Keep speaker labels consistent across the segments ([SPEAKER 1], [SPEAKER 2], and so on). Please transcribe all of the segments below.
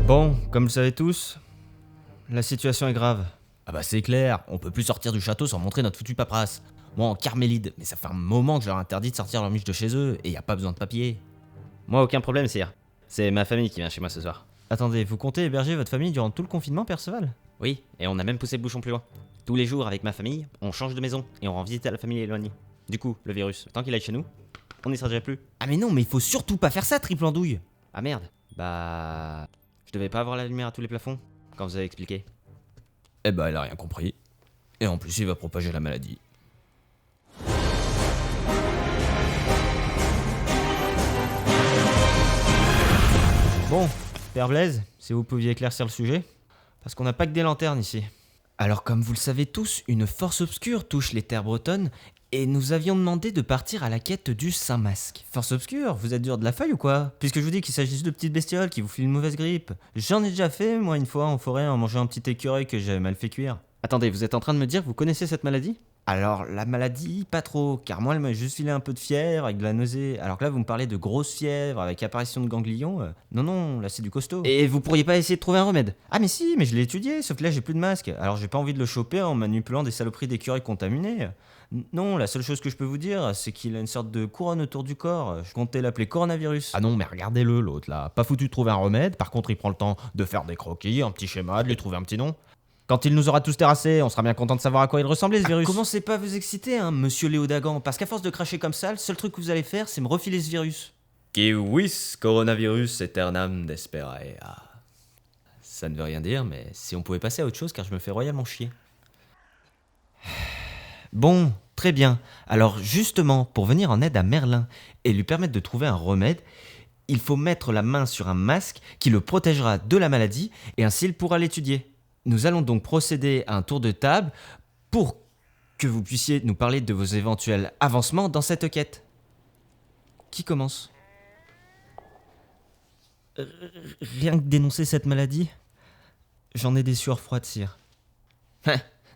[SPEAKER 1] Bon, comme vous le savez tous, la situation est grave.
[SPEAKER 2] Ah bah c'est clair, on peut plus sortir du château sans montrer notre foutu paperasse. Moi en Carmélide, mais ça fait un moment que je leur interdis de sortir leur miche de chez eux, et y a pas besoin de papier.
[SPEAKER 1] Moi, aucun problème, sire. C'est ma famille qui vient chez moi ce soir. Attendez, vous comptez héberger votre famille durant tout le confinement, Perceval?
[SPEAKER 2] Oui, et on a même poussé le bouchon plus loin. Tous les jours avec ma famille, on change de maison, et on rend visite à la famille éloignée. Du coup, le virus, tant qu'il aille chez nous, on n'y sera déjà plus. Ah mais non, mais il faut surtout pas faire ça, triple andouille.
[SPEAKER 1] Ah merde, bah... Je devais pas avoir la lumière à tous les plafonds, quand vous avez expliqué.
[SPEAKER 2] Eh bah elle a rien compris. Et en plus il va propager la maladie.
[SPEAKER 1] Bon, Père Blaise, si vous pouviez éclaircir le sujet, parce qu'on n'a pas que des lanternes ici.
[SPEAKER 2] Alors comme vous le savez tous, une force obscure touche les terres bretonnes, et nous avions demandé de partir à la quête du Saint-Masque.
[SPEAKER 1] Force obscure, vous êtes dur de la feuille ou quoi? Puisque je vous dis qu'il s'agit juste de petites bestioles qui vous filent une mauvaise grippe. J'en ai déjà fait, moi, une fois en forêt, en mangeant un petit écureuil que j'avais mal fait cuire. Attendez, vous êtes en train de me dire que vous connaissez cette maladie? Alors, la maladie, pas trop, car moi, elle m'a juste filé un peu de fièvre, avec de la nausée. Alors que là, vous me parlez de grosse fièvre, avec apparition de ganglions. Non, là, c'est du costaud. Et vous pourriez pas essayer de trouver un remède? Ah mais si, mais je l'ai étudié, sauf que là, j'ai plus de masque. Alors, j'ai pas envie de le choper en manipulant des saloperies d'écureuils contaminés. Non, la seule chose que je peux vous dire, c'est qu'il a une sorte de couronne autour du corps. Je comptais l'appeler coronavirus.
[SPEAKER 2] Ah non mais regardez-le l'autre là, pas foutu de trouver un remède, par contre il prend le temps de faire des croquis, un petit schéma, de lui trouver un petit nom. Quand il nous aura tous terrassés, on sera bien content de savoir à quoi il ressemblait ce virus.
[SPEAKER 1] Commencez pas à vous exciter, hein, monsieur Léo Dagan, parce qu'à force de cracher comme ça, le seul truc que vous allez faire, c'est me refiler ce virus.
[SPEAKER 2] Kiwis coronavirus aeternam desperae. Ça ne veut rien dire, mais si on pouvait passer à autre chose car je me fais royalement chier.
[SPEAKER 1] Bon, très bien. Alors justement, pour venir en aide à Merlin et lui permettre de trouver un remède, il faut mettre la main sur un masque qui le protégera de la maladie et ainsi il pourra l'étudier. Nous allons donc procéder à un tour de table pour que vous puissiez nous parler de vos éventuels avancements dans cette quête. Qui commence? Rien que dénoncer cette maladie? J'en ai des sueurs froides, sire.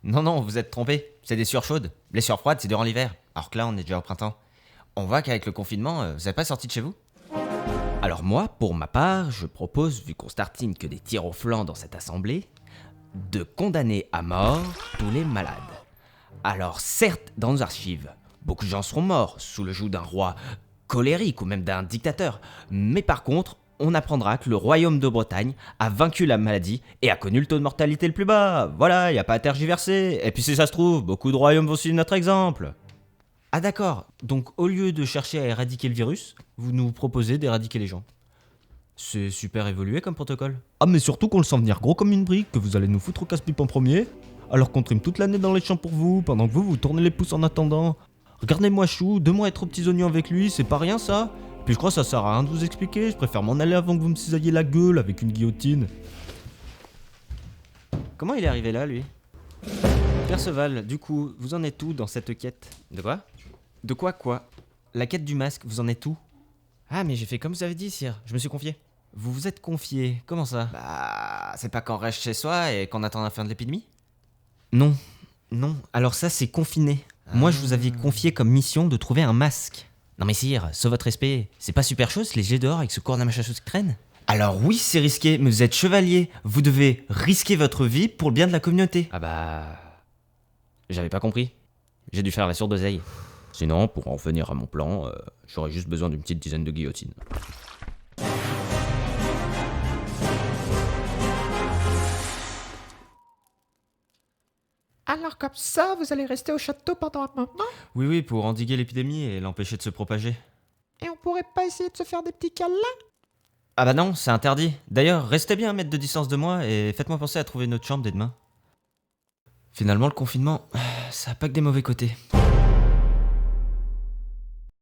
[SPEAKER 2] Non, vous êtes trompé, c'est des sueurs chaudes. Les sueurs froides, c'est durant l'hiver, alors que là, on est déjà au printemps. On voit qu'avec le confinement, vous n'êtes pas sorti de chez vous? Alors moi, pour ma part, je propose, vu qu'on startine que des tirs au flanc dans cette assemblée, de condamner à mort tous les malades. Alors certes, dans nos archives, beaucoup de gens seront morts sous le joug d'un roi colérique ou même d'un dictateur, mais par contre, on apprendra que le royaume de Bretagne a vaincu la maladie et a connu le taux de mortalité le plus bas. Voilà, y a pas à tergiverser. Et puis si ça se trouve, beaucoup de royaumes vont suivre notre exemple. Ah d'accord, donc au lieu de chercher à éradiquer le virus, vous nous proposez d'éradiquer les gens. C'est super évolué comme protocole.
[SPEAKER 3] Ah mais surtout qu'on le sent venir gros comme une brique, que vous allez nous foutre au casse-pipe en premier, alors qu'on trime toute l'année dans les champs pour vous, pendant que vous tournez les pouces en attendant. Regardez-moi Chou, 2 mois être aux petits oignons avec lui, c'est pas rien ça. Puis je crois que ça sert à rien de vous expliquer, je préfère m'en aller avant que vous me cisailliez la gueule avec une guillotine.
[SPEAKER 1] Comment il est arrivé là, lui? Perceval, du coup, vous en êtes où dans cette quête?
[SPEAKER 2] De quoi?
[SPEAKER 1] De quoi? La quête du masque, vous en êtes où? Ah mais j'ai fait comme vous avez dit, sire, je me suis confié. Vous vous êtes confié, comment ça?
[SPEAKER 2] Bah, c'est pas qu'on reste chez soi et qu'on attend la fin de l'épidémie?
[SPEAKER 1] Non, alors ça c'est confiné. Moi je vous avais confié comme mission de trouver un masque.
[SPEAKER 2] Non mais sire, sauf votre respect, c'est pas super chaud les jets dehors avec ce cours d'amachachos qui traîne?
[SPEAKER 1] Alors oui c'est risqué, mais vous êtes chevalier, vous devez risquer votre vie pour le bien de la communauté.
[SPEAKER 2] Ah bah... J'avais pas compris. J'ai dû faire la sourde oseille. Sinon, pour en revenir à mon plan, j'aurais juste besoin d'une petite dizaine de guillotines.
[SPEAKER 4] Alors comme ça, vous allez rester au château pendant un moment?
[SPEAKER 1] Oui, pour endiguer l'épidémie et l'empêcher de se propager.
[SPEAKER 4] Et on pourrait pas essayer de se faire des petits câlins?
[SPEAKER 1] Ah bah non, c'est interdit. D'ailleurs, restez bien à 1 mètre de distance de moi et faites-moi penser à trouver une autre chambre dès demain. Finalement, le confinement, ça a pas que des mauvais côtés.